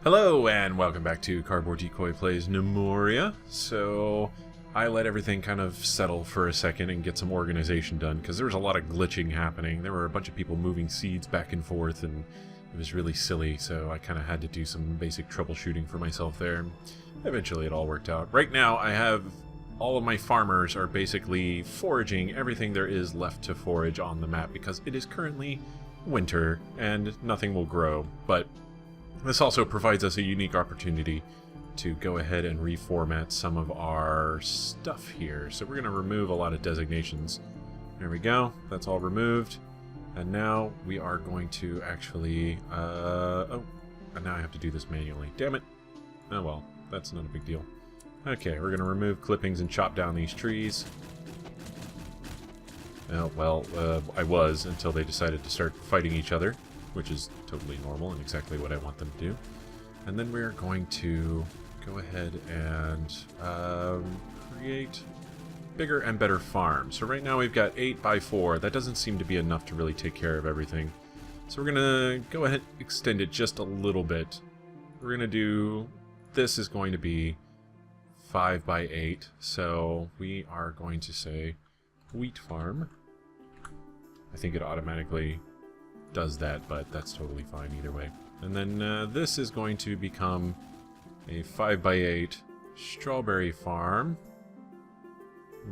Hello and welcome back to Cardboard Decoy Plays Gnomoria. So I let everything kind of settle for a second and get some organization done because there was a lot of glitching happening. There were a bunch of people moving seeds back and forth and it was really silly, so I kind of had to do some basic troubleshooting for myself there. Eventually it all worked out. Right now I have all of my farmers are basically foraging everything there is left to forage on the map because it is currently winter and nothing will grow, but this also provides us a unique opportunity to go ahead and reformat some of our stuff here. So we're going to remove a lot of designations. There we go. That's all removed. And now we are going to actually... and now I have to do this manually. Damn it. Oh well, that's not a big deal. Okay, we're going to remove clippings and chop down these trees. Oh, well, I was until they decided to start fighting each other, which is totally normal and exactly what I want them to do. And then we're going to go ahead and create bigger and better farms. So right now we've got 8x4. That doesn't seem to be enough to really take care of everything. So we're going to go ahead and extend it just a little bit. We're going to do... This is going to be 5x8. So we are going to say wheat farm. I think it automatically does that, but that's totally fine either way. And then this is going to become a 5x8 strawberry farm.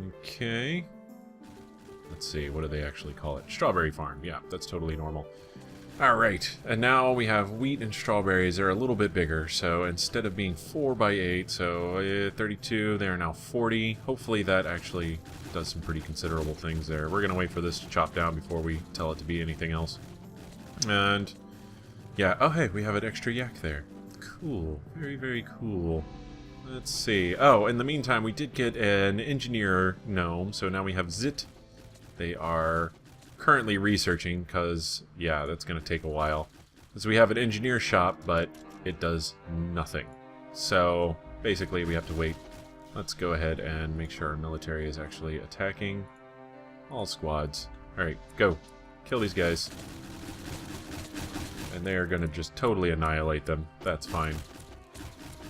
Okay. Let's see, what do they actually call it? Strawberry farm. Yeah, that's totally normal. Alright, and now we have wheat and strawberries. They're a little bit bigger, so instead of being 4x8, so 32, they are now 40. Hopefully that actually does some pretty considerable things there. We're going to wait for this to chop down before we tell it to be anything else. And yeah, oh hey, we have an extra yak there. Cool, very, very cool. Let's see. Oh, in the meantime, we did get an engineer gnome, so now we have Zit. They are currently researching, because, yeah, that's going to take a while. So we have an engineer shop, but it does nothing. So, basically, we have to wait. Let's go ahead and make sure our military is actually attacking all squads. Alright, go. Kill these guys. And they are going to just totally annihilate them. That's fine.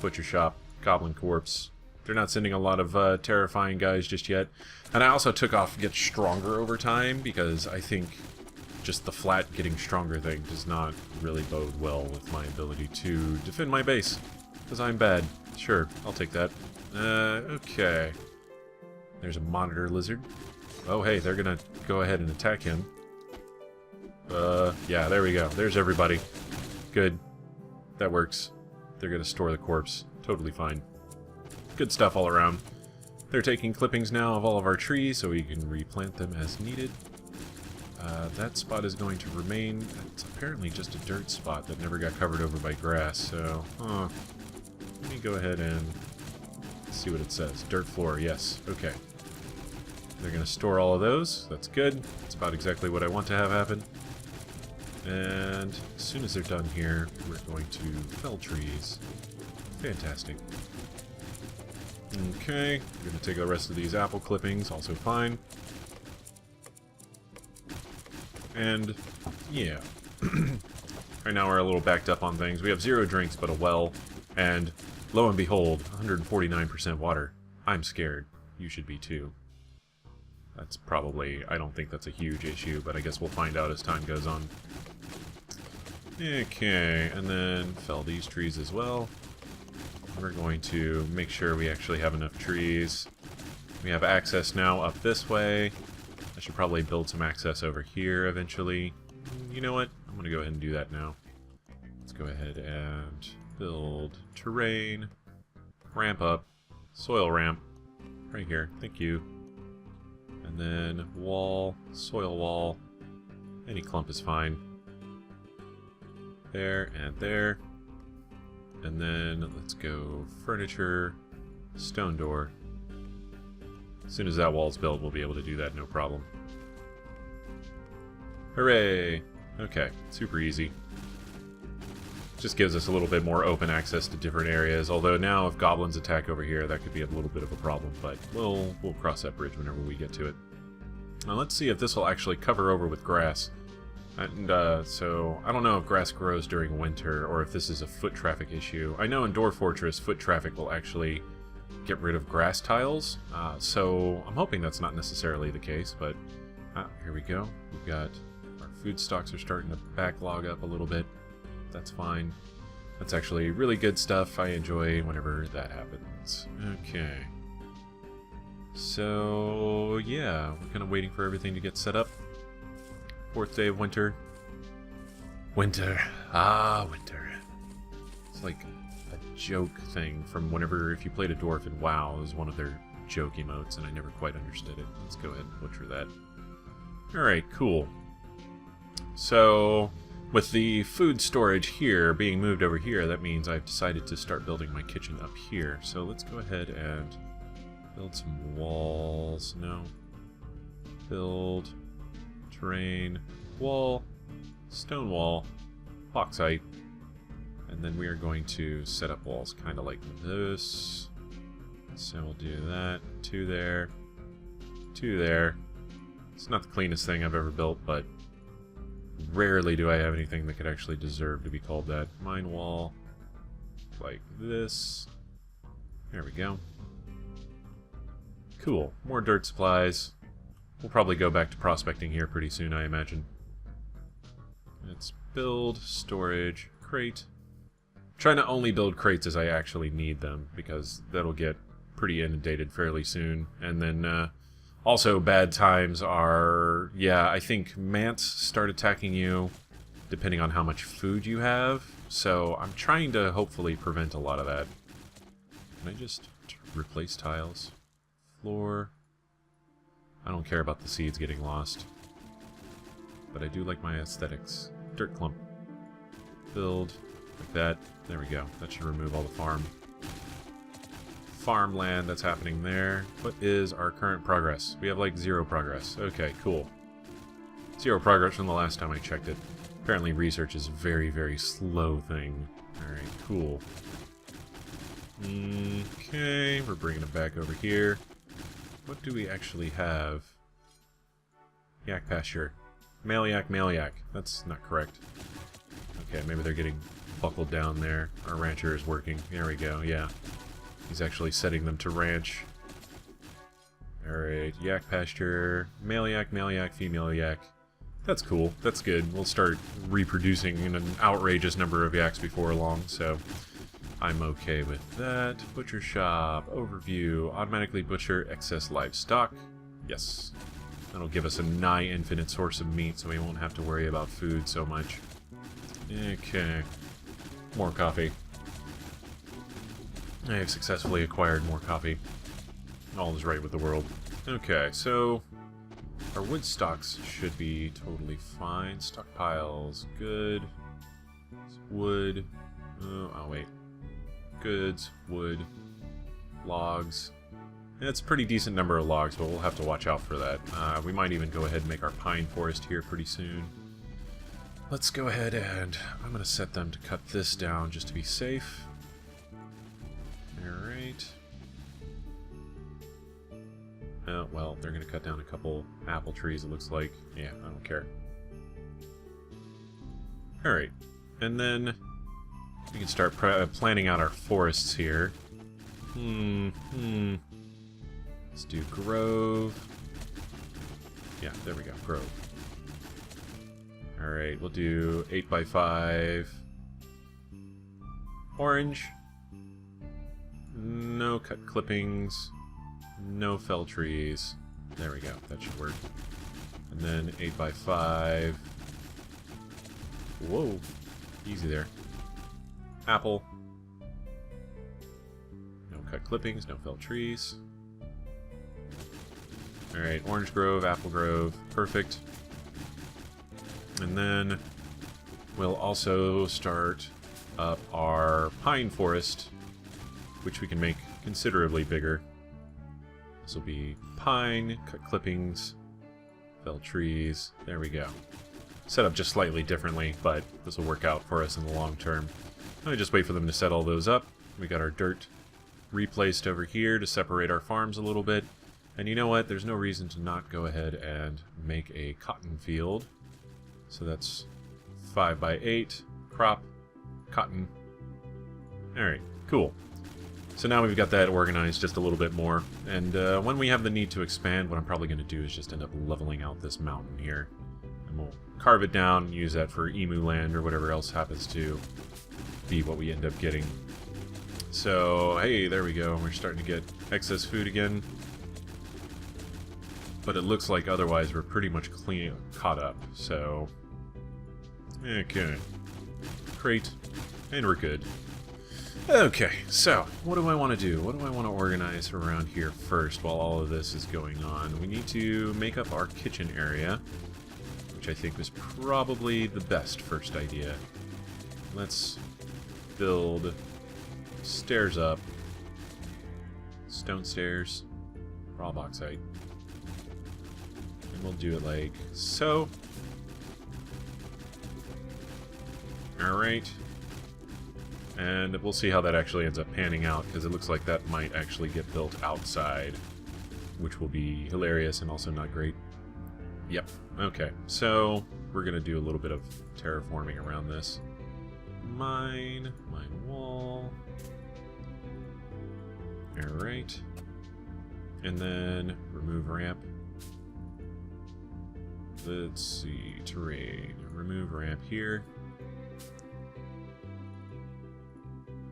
Butcher shop, goblin corpse. They're not sending a lot of terrifying guys just yet. And I also took off Get Stronger over time because I think just the flat getting stronger thing does not really bode well with my ability to defend my base. Because I'm bad. Sure, I'll take that. Okay. There's a monitor lizard. Oh hey, they're going to go ahead and attack him. Yeah, there we go. There's everybody. Good. That works. They're gonna store the corpse. Totally fine. Good stuff all around. They're taking clippings now of all of our trees so we can replant them as needed. That spot is going to remain. It's apparently just a dirt spot that never got covered over by grass, so... Let me go ahead and see what it says. Dirt floor, yes. Okay. They're gonna store all of those. That's good. That's about exactly what I want to have happen. And as soon as they're done here, we're going to fell trees. Fantastic. Okay, we're going to take the rest of these apple clippings, also fine. And, yeah. Right now we're a little backed up on things. We have 0 drinks but a well, and lo and behold, 149% water. I'm scared. You should be too. That's probably, I don't think that's a huge issue, but I guess we'll find out as time goes on. Okay, and then fell these trees as well. We're going to make sure we actually have enough trees. We have access now up this way. I should probably build some access over here eventually. You know what? I'm going to go ahead and do that now. Let's go ahead and build terrain, ramp up, soil ramp, right here. Thank you. And then wall, soil wall, any clump is fine. There and there. And then let's go furniture, stone door. As soon as that wall's built, we'll be able to do that, no problem. Hooray! Okay, super easy. Just gives us a little bit more open access to different areas, although now if goblins attack over here, that could be a little bit of a problem, but we'll cross that bridge whenever we get to it. Now let's see if this will actually cover over with grass. And so I don't know if grass grows during winter or if this is a foot traffic issue. I know in Dwarf Fortress, foot traffic will actually get rid of grass tiles, so I'm hoping that's not necessarily the case, but here we go. We've got our food stocks are starting to backlog up a little bit. That's fine. That's actually really good stuff. I enjoy whenever that happens. Okay. So, yeah, we're kind of waiting for everything to get set up. 4th day of winter. Winter. Ah, winter. It's like a joke thing from whenever, if you played a dwarf in WoW, it was one of their joke emotes, and I never quite understood it. Let's go ahead and butcher that. Alright, cool. So, with the food storage here being moved over here, that means I've decided to start building my kitchen up here. So let's go ahead and build some walls. No. Build. Terrain. Wall. Stone wall. Bauxite. And then we are going to set up walls kind of like this. So we'll do that. 2 there. 2 there. It's not the cleanest thing I've ever built, but rarely do I have anything that could actually deserve to be called that. Mine wall. Like this. There we go. Cool. More dirt supplies. We'll probably go back to prospecting here pretty soon, I imagine. Let's build, storage, crate. Trying to only build crates as I actually need them, because that'll get pretty inundated fairly soon. And then, also bad times are, yeah, I think mants start attacking you depending on how much food you have. So I'm trying to hopefully prevent a lot of that. Can I just replace tiles? Floor. I don't care about the seeds getting lost. But I do like my aesthetics. Dirt clump. Build. Like that. There we go. That should remove all the farmland that's happening there. What is our current progress? We have like 0 progress. Okay, cool. 0 progress from the last time I checked it. Apparently research is a very, very slow thing. Alright, cool. Okay, we're bringing it back over here. What do we actually have? Yak pasture. Male yak, male yak. That's not correct. Okay, maybe they're getting buckled down there. Our rancher is working. There we go, yeah. He's actually setting them to ranch. Alright, yak pasture. Male yak, female yak. That's cool. That's good. We'll start reproducing in an outrageous number of yaks before long, so I'm okay with that. Butcher shop, overview, automatically butcher excess livestock. Yes. That'll give us a nigh infinite source of meat, so we won't have to worry about food so much. Okay. More coffee. I have successfully acquired more coffee. All is right with the world. Okay, so our wood stocks should be totally fine. Stockpiles, good. Wood. Oh, wait. Goods, wood, logs. It's a pretty decent number of logs, but we'll have to watch out for that. We might even go ahead and make our pine forest here pretty soon. Let's go ahead and I'm going to set them to cut this down just to be safe. Alright. Oh, well, they're going to cut down a couple apple trees, it looks like. Yeah, I don't care. Alright. And then we can start planning out our forests here. Let's do grove. Yeah, there we go, grove. Alright, we'll do 8x5. Orange. No cut clippings. No fell trees. There we go, that should work. And then 8x5. Whoa, easy there. Apple. No cut clippings, no fell trees. Alright, orange grove, apple grove, perfect. And then we'll also start up our pine forest, which we can make considerably bigger. This will be pine, cut clippings, fell trees, there we go. Set up just slightly differently, but this will work out for us in the long term. I just wait for them to set all those up. We got our dirt replaced over here to separate our farms a little bit. And you know what? There's no reason to not go ahead and make a cotton field. So that's 5 by 8. Crop. Cotton. Alright, cool. So now we've got that organized just a little bit more. And when we have the need to expand, what I'm probably going to do is just end up leveling out this mountain here. And we'll carve it down, use that for emu land or whatever else happens to be what we end up getting. So, hey, there we go. We're starting to get excess food again. But it looks like otherwise we're pretty much caught up. So, okay. Crate. And we're good. Okay, so, what do I want to do? What do I want to organize around here first while all of this is going on? We need to make up our kitchen area, which I think was probably the best first idea. Let's build stairs up. Stone stairs. Raw bauxite. And we'll do it like so. Alright. And we'll see how that actually ends up panning out, because it looks like that might actually get built outside, which will be hilarious and also not great. Yep. Okay. So, we're going to do a little bit of terraforming around this. Mine wall. Alright. And then remove ramp. Let's see. Terrain. Remove ramp here.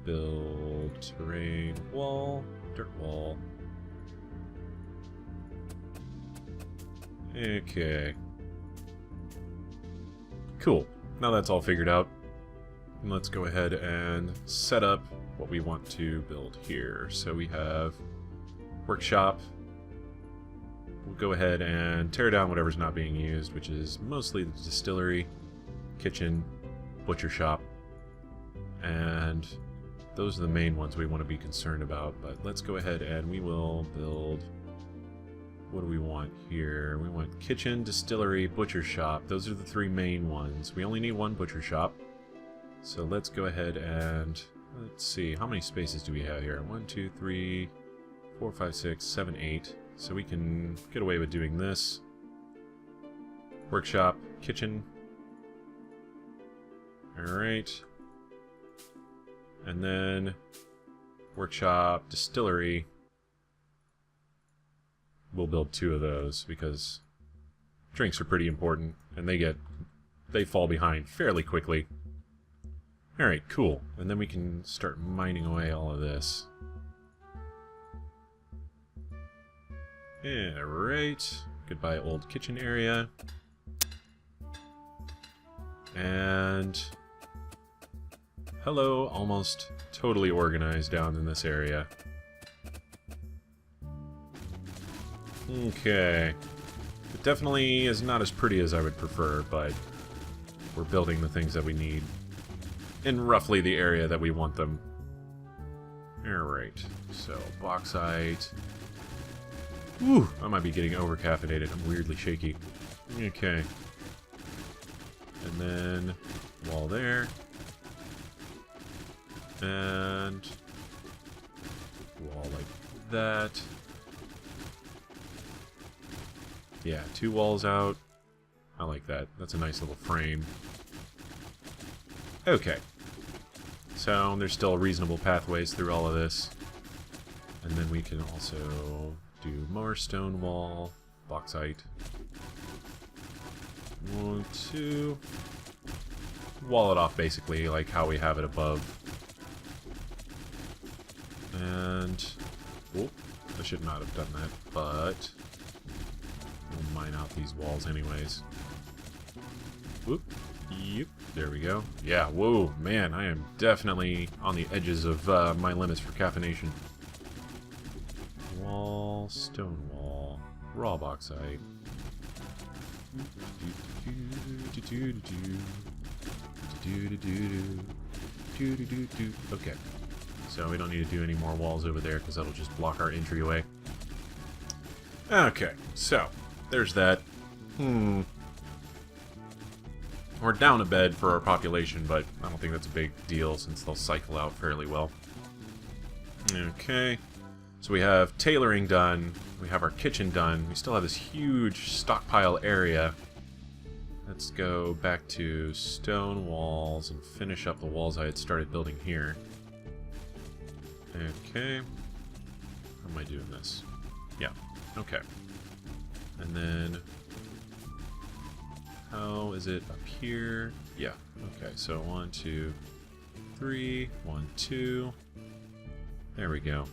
Build terrain wall. Dirt wall. Okay. Cool. Now that's all figured out. Let's go ahead and set up what we want to build here. So we have workshop. We'll go ahead and tear down whatever's not being used, which is mostly the distillery, kitchen, butcher shop, and those are the main ones we want to be concerned about. But let's go ahead and we will build... What do we want here? We want kitchen, distillery, butcher shop. Those are the three main ones. We only need one butcher shop. So let's go ahead and... Let's see, how many spaces do we have here? 1, 2, 3, 4, 5, 6, 7, 8. So we can get away with doing this. Workshop, kitchen. Alright. And then workshop, distillery. We'll build 2 of those because drinks are pretty important and they fall behind fairly quickly. Alright, cool. And then we can start mining away all of this. Alright. Goodbye, old kitchen area. And... hello, almost totally organized down in this area. Okay. It definitely is not as pretty as I would prefer, but we're building the things that we need in roughly the area that we want them. Alright, so bauxite. Whew, I might be getting over-caffeinated. I'm weirdly shaky. Okay. And then wall there. And wall like that. Yeah, 2 walls out. I like that. That's a nice little frame. Okay. So, there's still reasonable pathways through all of this. And then we can also do more stone wall, bauxite. 1, 2. Wall it off, basically, like how we have it above. And... oh, I should not have done that, but... we'll mine out these walls anyways. Whoop. Yep. There we go. Yeah, whoa, man, I am definitely on the edges of my limits for caffeination. Wall, stone wall, raw bauxite. Okay, so we don't need to do any more walls over there because that'll just block our entryway. Okay, so there's that. We're down a bed for our population, but I don't think that's a big deal since they'll cycle out fairly well. Okay, so we have tailoring done, we have our kitchen done, we still have this huge stockpile area. Let's go back to stone walls and finish up the walls I had started building here. Okay. How am I doing this? Yeah. Okay. And then... how is it up here? Yeah. Okay, so 1, 2, 3. 1, 2. There we go.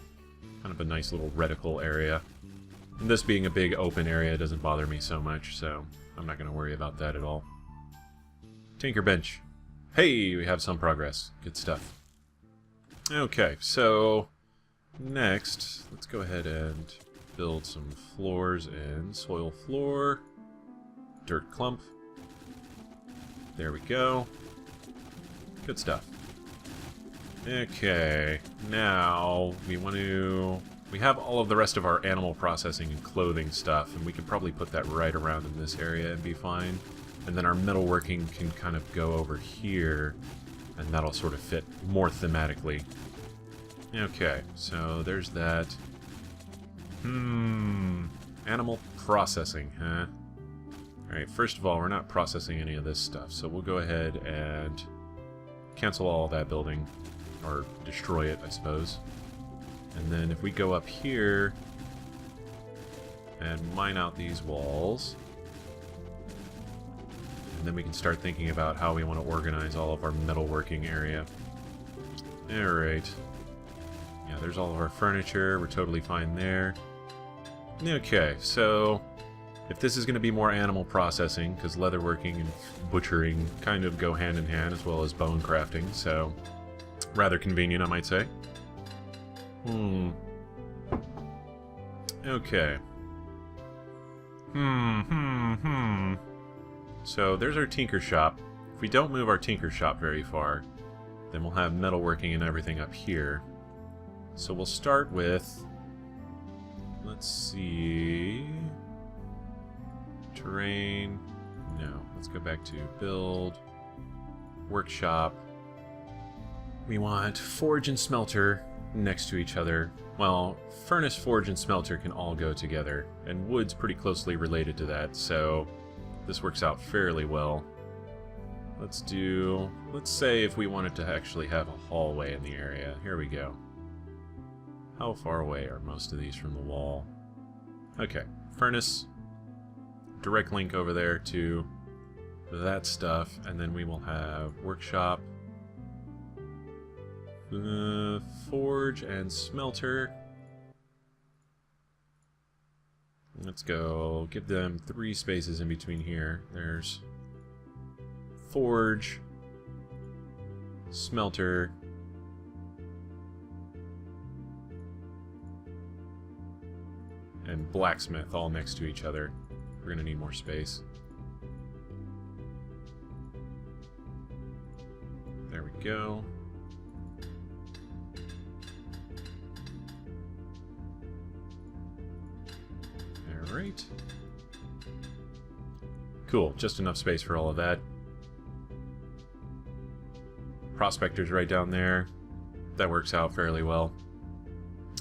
Kind of a nice little reticle area. And this being a big open area doesn't bother me so much, so I'm not going to worry about that at all. Tinker bench. Hey, we have some progress. Good stuff. Okay, so next, let's go ahead and build some floors in. Soil floor. Dirt clump. There we go. Good stuff. Okay, now we want to... we have all of the rest of our animal processing and clothing stuff, and we can probably put that right around in this area and be fine. And then our metalworking can kind of go over here, and that'll sort of fit more thematically. Okay, so there's that. Animal processing, huh? Alright, first of all, we're not processing any of this stuff, so we'll go ahead and cancel all that building. Or destroy it, I suppose. And then if we go up here and mine out these walls, and then we can start thinking about how we want to organize all of our metalworking area. Alright. Yeah, there's all of our furniture. We're totally fine there. Okay, so if this is going to be more animal processing, because leatherworking and butchering kind of go hand in hand, as well as bone crafting, so rather convenient, I might say. Okay. So there's our tinker shop. If we don't move our tinker shop very far, then we'll have metalworking and everything up here. So we'll start with... let's see... terrain... no. Let's go back to build... workshop... we want forge and smelter next to each other. Well, furnace, forge, and smelter can all go together, and wood's pretty closely related to that, so this works out fairly well. Let's say if we wanted to actually have a hallway in the area. Here we go. How far away are most of these from the wall? Okay, furnace, direct link over there to that stuff, and then we will have workshop, forge and smelter. Let's go give them 3 spaces in between here. There's forge, smelter, and blacksmith all next to each other. We're gonna need more space. There we go. Alright. Cool, just enough space for all of that. Prospector's right down there. That works out fairly well.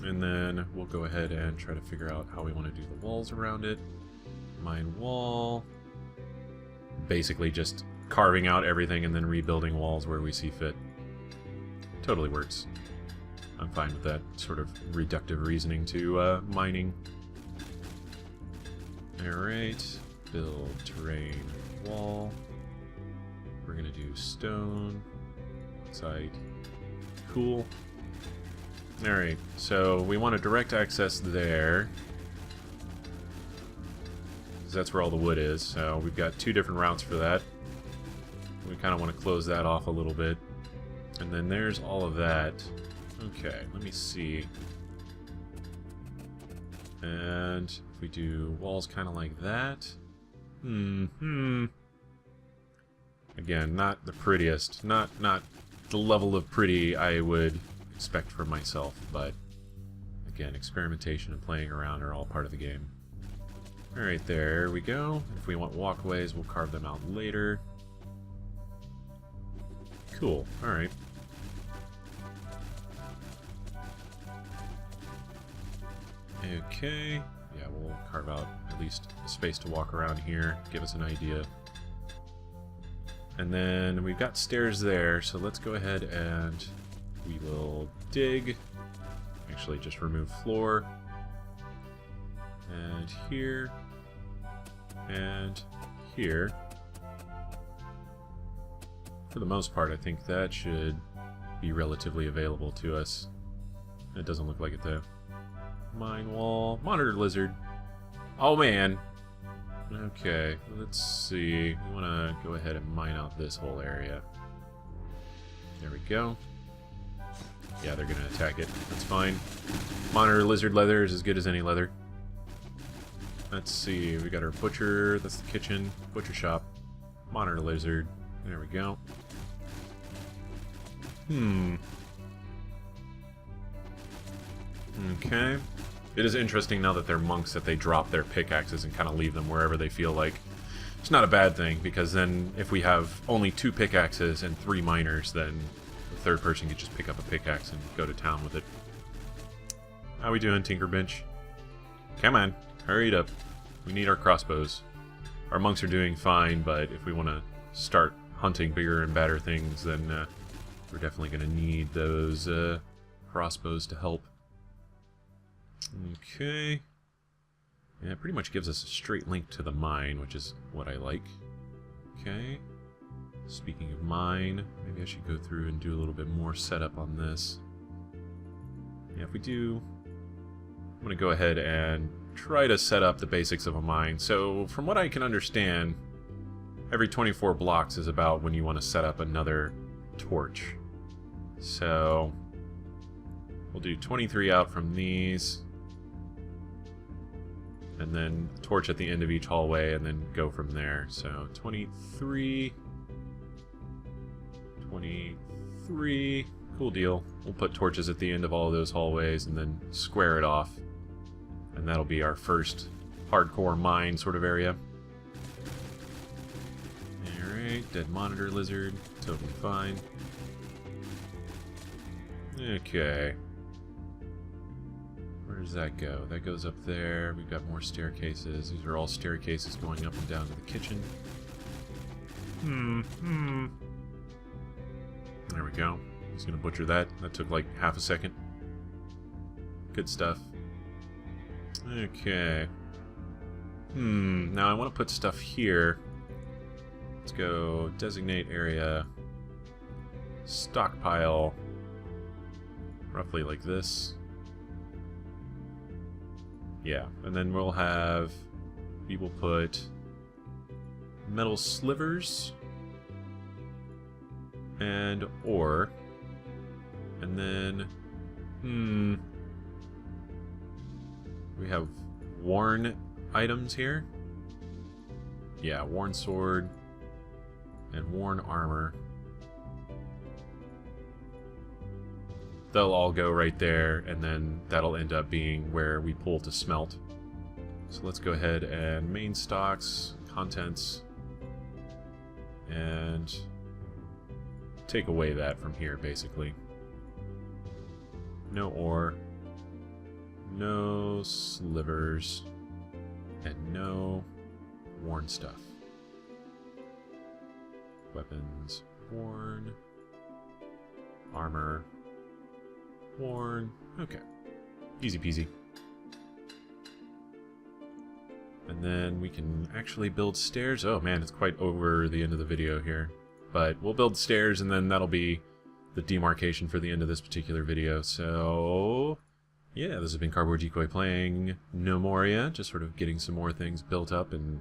And then we'll go ahead and try to figure out how we want to do the walls around it. Mine wall. Basically just carving out everything and then rebuilding walls where we see fit. Totally works. I'm fine with that sort of reductive reasoning to mining. Alright, build terrain wall. We're gonna do stone, site, cool. Alright, so we want a direct access there, because that's where all the wood is, so we've got 2 different routes for that. We kind of want to close that off a little bit. And then there's all of that. Okay, let me see. And if we do walls kind of like that. Again, not the prettiest. Not the level of pretty I would expect for myself, but again, experimentation and playing around are all part of the game. Alright, there we go. If we want walkways, we'll carve them out later. Cool, alright. Okay, yeah, we'll carve out at least a space to walk around here, give us an idea. And then we've got stairs there, so let's go ahead and we will dig. Actually, just remove floor. And here. And here. For the most part, I think that should be relatively available to us. It doesn't look like it, though. Mine wall. Monitor lizard. Oh, man. Okay, let's see. We want to go ahead and mine out this whole area. There we go. Yeah, they're going to attack it. That's fine. Monitor lizard leather is as good as any leather. Let's see. We got our butcher. That's the kitchen. Butcher shop. Monitor lizard. There we go. Okay. It is interesting now that they're monks that they drop their pickaxes and kind of leave them wherever they feel like. It's not a bad thing, because then if we have only 2 pickaxes and 3 miners, then the third person could just pick up a pickaxe and go to town with it. How we doing, Tinkerbench? Come on, hurry it up. We need our crossbows. Our monks are doing fine, but if we want to start hunting bigger and badder things, then we're definitely going to need those crossbows to help. Okay. Yeah, it pretty much gives us a straight link to the mine, which is what I like. Okay. Speaking of mine, maybe I should go through and do a little bit more setup on this. Yeah, if we do, I'm going to go ahead and try to set up the basics of a mine. So, from what I can understand, every 24 blocks is about when you want to set up another torch. So, we'll do 23 out from these. And then torch at the end of each hallway, and then go from there. So 23, 23, cool deal. We'll put torches at the end of all of those hallways, and then square it off. And that'll be our first hardcore mine sort of area. Alright, dead monitor lizard, totally fine. Okay. Where does that go? That goes up there. We've got more staircases. These are all staircases going up and down to the kitchen. There we go. He's gonna butcher that. That took like half a second. Good stuff. Okay. Now I want to put stuff here. Let's go designate area. Stockpile. Roughly like this. Yeah, and then we will put metal slivers and ore, and then we have worn items here. Yeah, worn sword and worn armor. They'll all go right there, and then that'll end up being where we pull to smelt. So let's go ahead and main stocks, contents, and take away that from here, basically. No ore, no slivers, and no worn stuff. Weapons, worn, armor, worn. Okay. Easy peasy. And then we can actually build stairs. Oh man, it's quite over the end of the video here. But we'll build stairs, and then that'll be the demarcation for the end of this particular video. So, yeah, this has been Cardboard Decoy playing Gnomoria, just sort of getting some more things built up and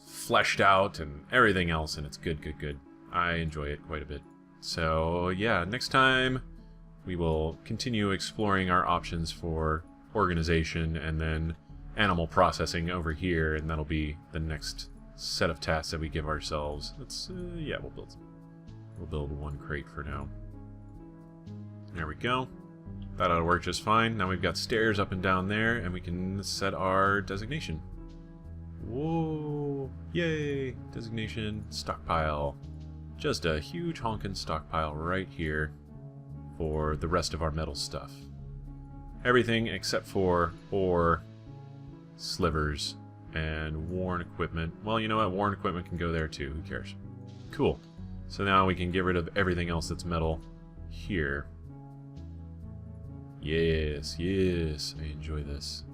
fleshed out and everything else, and it's good, good, good. I enjoy it quite a bit. So, yeah, next time we will continue exploring our options for organization and then animal processing over here, and that'll be the next set of tasks that we give ourselves. Let's, yeah, we'll build one crate for now. There we go. That ought to work just fine. Now we've got stairs up and down there, and we can set our designation. Whoa! Yay! Designation, stockpile. Just a huge honkin' stockpile right here for the rest of our metal stuff. Everything except for ore, slivers, and worn equipment. Well, you know what? Worn equipment can go there too. Who cares? Cool. So now we can get rid of everything else that's metal here. Yes, yes, I enjoy this.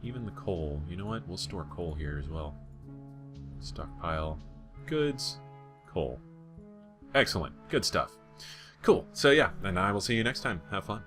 Even the coal. You know what? We'll store coal here as well. Stockpile. Goods. Coal. Excellent. Good stuff. Cool. So yeah, and I will see you next time. Have fun.